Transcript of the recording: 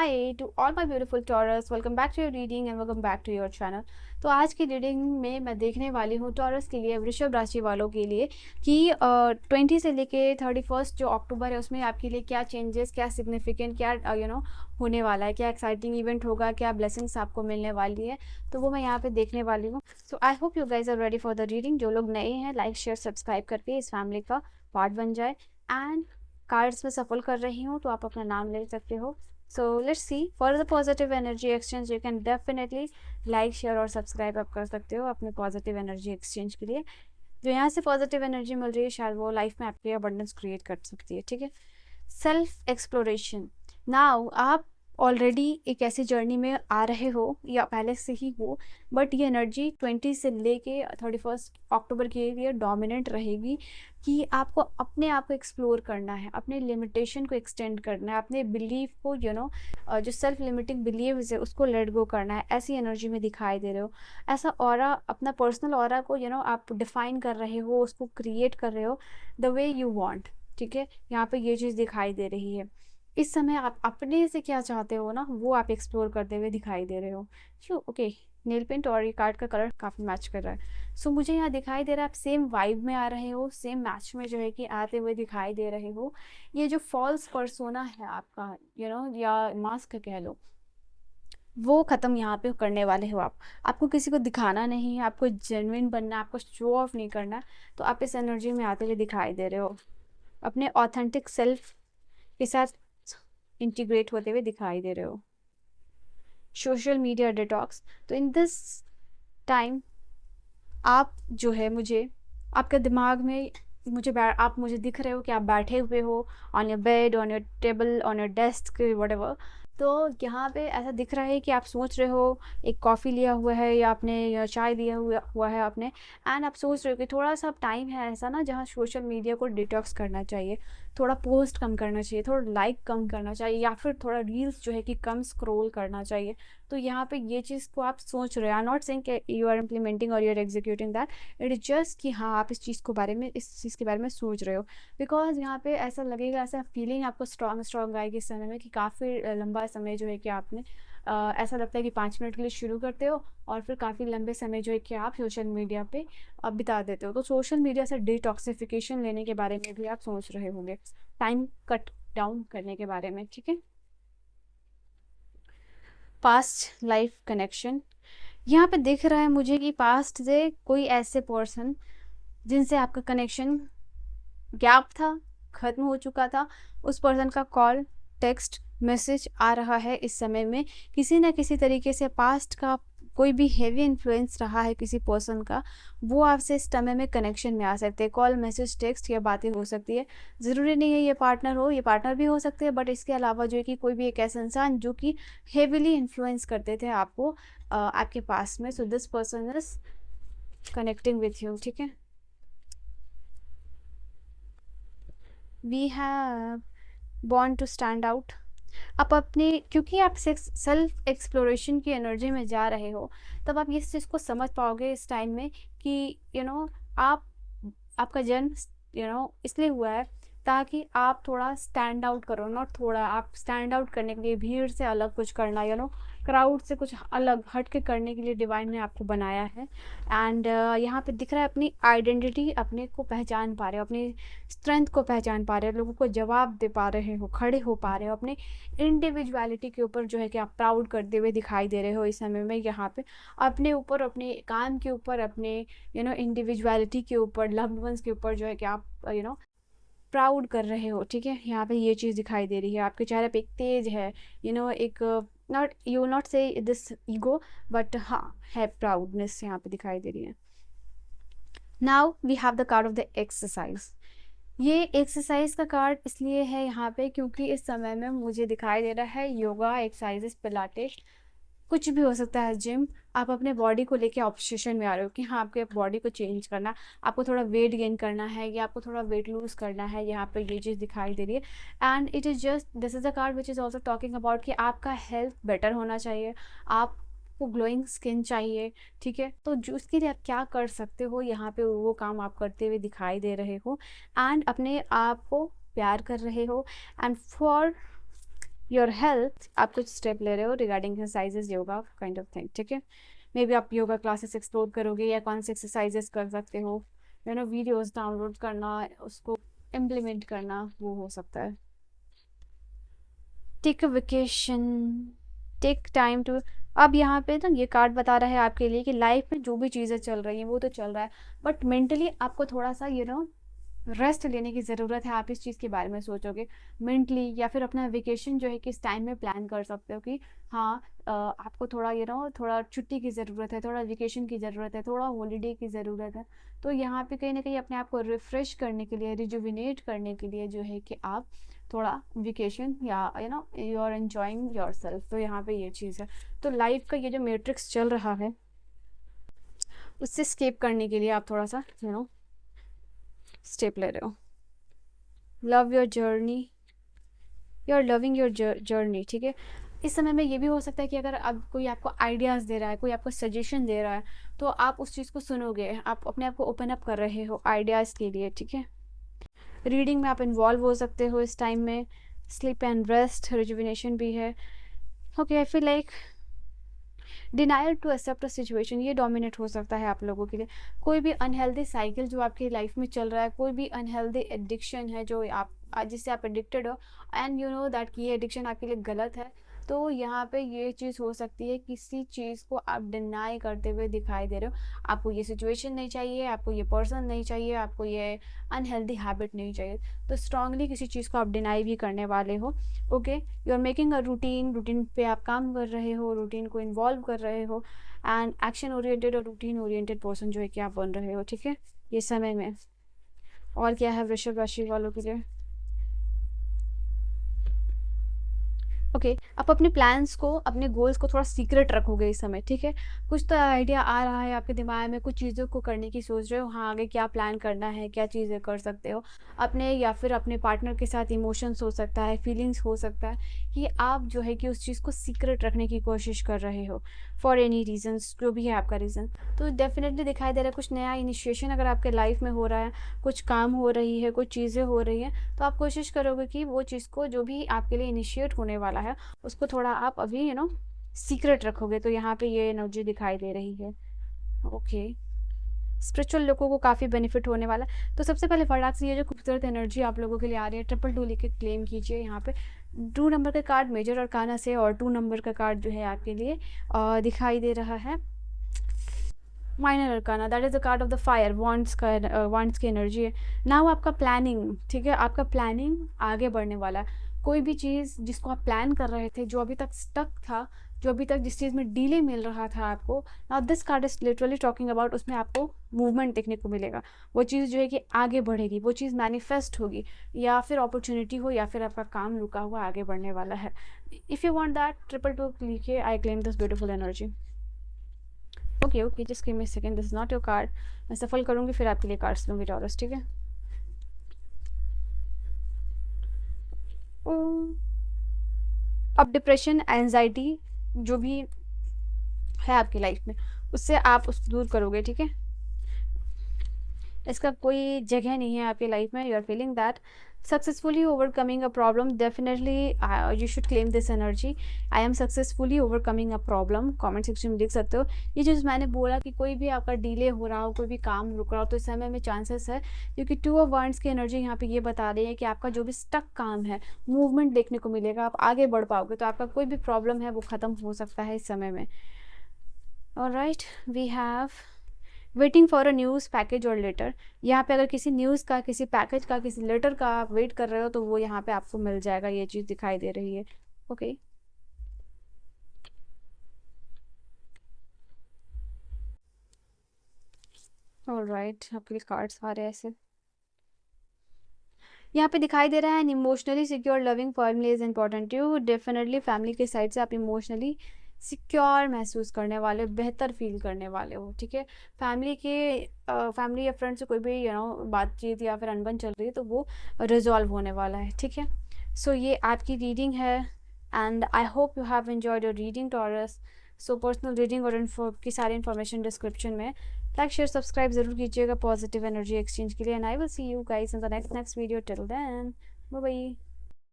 Hi to all my beautiful Taurus, welcome back to your reading and welcome back to your channel। तो आज की reading में मैं देखने वाली हूँ टॉरस के लिए, वृषभ राशि वालों के लिए कि 20 से लेके 31 जो अक्टूबर है उसमें आपके लिए क्या चेंजेस, क्या सिग्निफिकेंट, क्या होने वाला है, क्या एक्साइटिंग इवेंट होगा, क्या ब्लेसिंग्स आपको मिलने वाली है, तो वो मैं यहाँ पे देखने वाली हूँ। So I hope you guys are ready for the reading. जो लोग नए हैं लाइक शेयर सब्सक्राइब करके इस फैमिली का पार्ट बन जाए। एंड कार्ड्स में सफल कर रही हूँ तो आप अपना नाम ले सकते हो। So let's see for the positive energy exchange you can definitely like share और सब्सक्राइब आप कर सकते हो अपने पॉजिटिव एनर्जी एक्सचेंज के लिए। जो यहाँ से पॉजिटिव एनर्जी मिल रही है शायद वो लाइफ में आपके अबंडेंस क्रिएट कर सकती है। ठीक है, सेल्फ एक्सप्लोरेशन। नाउ आप ऑलरेडी एक ऐसी जर्नी में आ रहे हो या पहले से ही हो, बट ये एनर्जी 20 से लेके 31 अक्टूबर के लिए डोमिनेंट रहेगी कि आपको अपने आप को एक्सप्लोर करना है, अपने लिमिटेशन को एक्सटेंड करना है, अपने बिलीफ को जो सेल्फ लिमिटिंग बिलीव्स है उसको लेट गो करना है। ऐसी एनर्जी में दिखाई दे रहे हो। ऐसा ऑरा, अपना पर्सनल ऑरा को आप डिफाइन कर रहे हो, उसको क्रिएट कर रहे हो द वे यू वांट। ठीक है, यहाँ पे ये चीज़ दिखाई दे रही है। इस समय आप अपने से क्या चाहते हो ना, वो आप एक्सप्लोर करते हुए दिखाई दे रहे हो। सो ओके, नेल पेंट और ये कार्ड का कलर काफ़ी मैच कर रहा है। सो मुझे यहाँ दिखाई दे रहा है आप सेम वाइब में आ रहे हो, सेम मैच में कि आते हुए दिखाई दे रहे हो। ये जो फॉल्स पर्सोना है आपका या मास्क कह लो, वो ख़त्म यहाँ पे करने वाले हो आप। आपको किसी को दिखाना नहीं है, आपको जेन्युइन बनना है, आपको शो ऑफ नहीं करना। तो आप इस एनर्जी में आते हुए दिखाई दे रहे हो, अपने ऑथेंटिक सेल्फ के साथ इंटीग्रेट होते हुए दिखाई दे रहे हो। Social media detox. तो इन दिस टाइम आप मुझे आपके दिमाग में आप मुझे दिख रहे हो कि आप बैठे हुए हो on your bed, on your table, on your desk, whatever. तो यहाँ पे ऐसा दिख रहा है कि आप सोच रहे हो, एक कॉफ़ी लिया हुआ है या आपने चाय लिया हुआ है आपने, एंड आप सोच रहे हो कि थोड़ा सा टाइम है ऐसा ना जहाँ सोशल मीडिया को डिटॉक्स करना चाहिए, थोड़ा पोस्ट कम करना चाहिए, थोड़ा लाइक कम करना चाहिए, या फिर थोड़ा रील्स कि कम स्क्रॉल करना चाहिए। तो यहाँ पे ये चीज़ को आप सोच रहे हो। आई एम नॉट सेइंग कि यू आर इम्प्लीमेंटिंग और you are executing that, it is just कि हाँ आप इस चीज़ के बारे में सोच रहे हो। बिकॉज यहाँ पे ऐसा लगेगा, ऐसा फीलिंग आपको स्ट्रॉन्ग आएगी इस समय में कि काफ़ी लंबा समय कि आपने ऐसा लगता है कि 5 मिनट के लिए शुरू करते हो और फिर काफ़ी लंबे समय कि आप सोशल मीडिया पे बिता देते हो। तो सोशल मीडिया से डिटॉक्सिफिकेशन लेने के बारे में भी आप सोच रहे होंगे, टाइम कट डाउन करने के बारे में। ठीक है, पास्ट लाइफ कनेक्शन। यहाँ पे दिख रहा है मुझे कि पास्ट से कोई ऐसे पर्सन जिनसे आपका कनेक्शन गैप था, ख़त्म हो चुका था, उस पर्सन का कॉल, टेक्स्ट, मैसेज आ रहा है इस समय में। किसी न किसी तरीके से पास्ट का कोई भी हेवी इन्फ्लुएंस रहा है किसी पर्सन का, वो आपसे इस समय में कनेक्शन में आ सकते हैं। कॉल, मैसेज, टेक्स्ट या बातें हो सकती है। ज़रूरी नहीं है ये पार्टनर हो, ये पार्टनर भी हो सकते हैं, बट इसके अलावा कि कोई भी एक ऐसा इंसान जो कि हेविली इन्फ्लुएंस करते थे आपको आपके पास में। So this person is connecting with you. ठीक है, we have born to stand out. आप अपने, क्योंकि आप सेल्फ एक्सप्लोरेशन की एनर्जी में जा रहे हो, तब आप इस चीज़ को समझ पाओगे इस टाइम में कि आप आपका जन्म इसलिए हुआ है ताकि आप थोड़ा स्टैंड आउट करो। नॉट थोड़ा, आप स्टैंड आउट करने के लिए, भीड़ से अलग कुछ करना, क्राउड से कुछ अलग हट के करने के लिए डिवाइन ने आपको बनाया है। एंड यहाँ पे दिख रहा है अपनी आइडेंटिटी, अपने को पहचान पा रहे हो, अपनी स्ट्रेंथ को पहचान पा रहे हो, लोगों को जवाब दे पा रहे हो, खड़े हो पा रहे हो, अपने इंडिविजुअलिटी के ऊपर कि आप प्राउड करते हुए दिखाई दे रहे हो इस समय में। यहाँ पे अपने ऊपर, अपने काम के ऊपर, अपने इंडिविजुअलिटी के ऊपर, लव्ड वंस के ऊपर कि आप प्राउड कर रहे हो। ठीक है, यहाँ पे ये चीज़ दिखाई दे रही है। आपके चेहरे पे एक तेज है, एक not, you will not say this ego, but हाँ है प्राउडनेस यहाँ पे दिखाई दे रही है। Now we have the card of the exercise. ये एक्सरसाइज का कार्ड इसलिए है यहाँ पे क्योंकि इस समय में मुझे दिखाई दे रहा है योगा, एक्सरसाइजेस, पिलाटेस, कुछ भी हो सकता है, जिम। आप अपने बॉडी को लेके ऑब्सेशन में आ रहे हो कि हाँ आपके बॉडी को चेंज करना, आपको थोड़ा वेट गेन करना है या आपको थोड़ा वेट लूज करना है। यहाँ पे ये चीज़ दिखाई दे रही है। And it is just, this is a card which is also talking about कि आपका हेल्थ बेटर होना चाहिए, आपको ग्लोइंग स्किन चाहिए। ठीक है, तो जो उसके लिए आप क्या कर सकते हो, यहाँ पे वो काम आप करते हुए दिखाई दे रहे हो। एंड अपने आप को प्यार कर रहे हो। एंड फॉर योर हेल्थ, आप कुछ स्टेप ले रहे हो regarding exercises, yoga kind of thing, ठीक है। मे बी आप योगा क्लासेस एक्सप्लोर करोगे या कौन से एक्सरसाइजेस कर सकते हो, वीडियोस डाउनलोड करना, उसको इम्प्लीमेंट करना, वो हो सकता है। Take a vacation, take time too. अब यहाँ पे ना ये कार्ड बता रहा है आपके लिए कि लाइफ में जो भी चीज़ें चल रही हैं वो तो चल रहा है, बट मेंटली आपको थोड़ा सा रेस्ट लेने की ज़रूरत है। आप इस चीज़ के बारे में सोचोगे मेंटली, या फिर अपना वेकेशन जो है किस टाइम में प्लान कर सकते हो कि हाँ, आपको थोड़ा थोड़ा छुट्टी की ज़रूरत है, थोड़ा वेकेशन की ज़रूरत है, थोड़ा हॉलीडे की ज़रूरत है। तो यहाँ पे कहीं ना कहीं अपने आप को रिफ़्रेश करने के लिए, रिजुविनेट करने के लिए जो है कि आप थोड़ा वेकेशन या you are enjoying yourself. तो यहाँ पे ये चीज़ है। तो लाइफ का ये जो मैट्रिक्स चल रहा है उससे स्केप करने के लिए आप थोड़ा सा स्टेप ले रहे हो। Love your journey, you are loving your journey, ठीक है। इस समय में ये भी हो सकता है कि अगर अब कोई आपको आइडियाज़ दे रहा है, कोई आपको सजेशन दे रहा है, तो आप उस चीज़ को सुनोगे, आप अपने आप को ओपन अप कर रहे हो आइडियाज़ के लिए, ठीक है। रीडिंग में आप इन्वॉल्व हो सकते हो इस टाइम में। स्लीप एंड रेस्ट, रिजुविनेशन भी है। Okay, I feel like denial to accept a situation, ये डोमिनेट हो सकता है आप लोगों के लिए। कोई भी अनहेल्दी साइकिल जो आपकी लाइफ में चल रहा है, कोई भी अनहेल्दी एडिक्शन है जो आप जिससे आप एडिक्टेड हो, एंड यू नो दैट ये एडिक्शन आपके लिए गलत है, तो यहाँ पे ये चीज़ हो सकती है किसी चीज़ को आप डिनाई करते हुए दिखाई दे रहे हो। आपको ये सिचुएशन नहीं चाहिए, आपको ये पर्सन नहीं चाहिए, आपको ये अनहेल्दी हैबिट नहीं चाहिए, तो स्ट्रांगली किसी चीज़ को आप डिनाई भी करने वाले हो। Okay, you are making a routine, routine पे आप काम कर रहे हो, रूटीन को इन्वॉल्व कर रहे हो, एंड एक्शन ओरिएंटेड और रूटीन ओरिएंटेड पर्सन जो है कि आप बन रहे हो, ठीक है, ये समय में। और क्या है वृषभ राशि वालों के लिए? ओके, आप अपने प्लान्स को, अपने गोल्स को थोड़ा सीक्रेट रखोगे इस समय, ठीक है। कुछ तो आइडिया आ रहा है आपके दिमाग में, कुछ चीज़ों को करने की सोच रहे हो, हाँ आगे क्या प्लान करना है, क्या चीज़ें कर सकते हो अपने, या फिर अपने पार्टनर के साथ इमोशंस हो सकता है, फीलिंग्स हो सकता है कि आप जो है कि उस चीज़ को सीक्रेट रखने की कोशिश कर रहे हो फॉर एनी रीजन्स, जो भी है आपका रीज़न। तो डेफिनेटली दिखाई दे रहा है कुछ नया इनिशिएशन अगर आपके लाइफ में हो रहा है, कुछ काम हो रही है, कुछ चीज़ें हो रही हैं, तो आप कोशिश करोगे कि वो चीज़ को जो भी आपके लिए इनिशिएट होने वाला है उसको थोड़ा आप अभी सीक्रेट रखोगे। तो यहाँ पे ये एनर्जी दिखाई दे रही है। ओके, स्पिरिचुअल लोगों को काफ़ी बेनिफिट होने वाला है। तो सबसे पहले फटाक से ये जो खूबसूरत एनर्जी आप लोगों के लिए आ रही है, 222 लिख क्लेम कीजिए। यहाँ पे 2 नंबर का कार्ड मेजर अरकाना से, और 2 नंबर का कार्ड जो है आपके लिए दिखाई दे रहा है minor arcana, that is the card of the fire, wands का, वॉन्ड्स की एनर्जी है। नाउ आपका प्लानिंग, ठीक है, आपका प्लानिंग आगे बढ़ने वाला है। कोई भी चीज़ जिसको आप प्लान कर रहे थे, जो अभी तक स्टक था, जो अभी तक जिस चीज़ में डिले मिल रहा था आपको, now this card is literally talking about, उसमें आपको मूवमेंट देखने को मिलेगा। वो चीज़ जो है कि आगे बढ़ेगी, वो चीज़ मैनिफेस्ट होगी, या फिर अपॉर्चुनिटी हो, या फिर आपका काम रुका हुआ आगे बढ़ने वाला है। इफ़ यू वांट दैट, 222 लिखिए, I claim this beautiful energy. Okay, just give me a second, this is not your card. मैं सफल करूँगी फिर आपके लिए कार्ड्स लूँगी टॉरस, ठीक है। अब डिप्रेशन, एंजाइटी जो भी है आपकी लाइफ में, उससे आप उसको दूर करोगे, ठीक है। इसका कोई जगह नहीं है आपकी लाइफ में। You are feeling that successfully overcoming a problem, definitely you should claim this energy. I am successfully overcoming a problem, comment section में लिख सकते हो। ये चीज़ मैंने बोला कि कोई भी आपका डिले हो रहा हो, कोई भी काम रुक रहा हो, तो इस समय में चांसेस है, क्योंकि 2 ऑफ वांड्स की एनर्जी यहाँ पे ये बता रही है कि आपका जो भी स्टक काम है, मूवमेंट देखने को मिलेगा, आप आगे बढ़ पाओगे, तो आपका कोई भी प्रॉब्लम है वो ख़त्म हो सकता है इस समय में। Alright, we have waiting for a news, package और लेटर। यहाँ पे अगर किसी न्यूज़ का, किसी पैकेज का, किसी लेटर का आप वेट कर रहे हो, तो वो यहाँ पे आपको मिल जाएगा, ये चीज़ दिखाई दे रही है। ओके, ऑलराइट, आपके लिए कार्ड्स आ रहे हैं ऐसे। यहाँ पे दिखाई दे रहा है emotionally secure loving family is important you. Definitely family के साइड से आप इमोशनली सिक्योर महसूस करने वाले हो, बेहतर फील करने वाले हो, ठीक है। फैमिली या फ्रेंड से कोई भी बातचीत या फिर अनबन चल रही है, तो वो रिजॉल्व होने वाला है, ठीक है। सो ये आपकी रीडिंग है, and I hope you have enjoyed your reading Taurus. So personal reading और इन्फो की सारी इन्फॉर्मेशन डिस्क्रिप्शन में। लाइक शेयर सब्सक्राइब जरूर कीजिएगा पॉजिटिव एनर्जी एक्सचेंज के लिए, and I will see you guys in the next video. Till then, bye bye.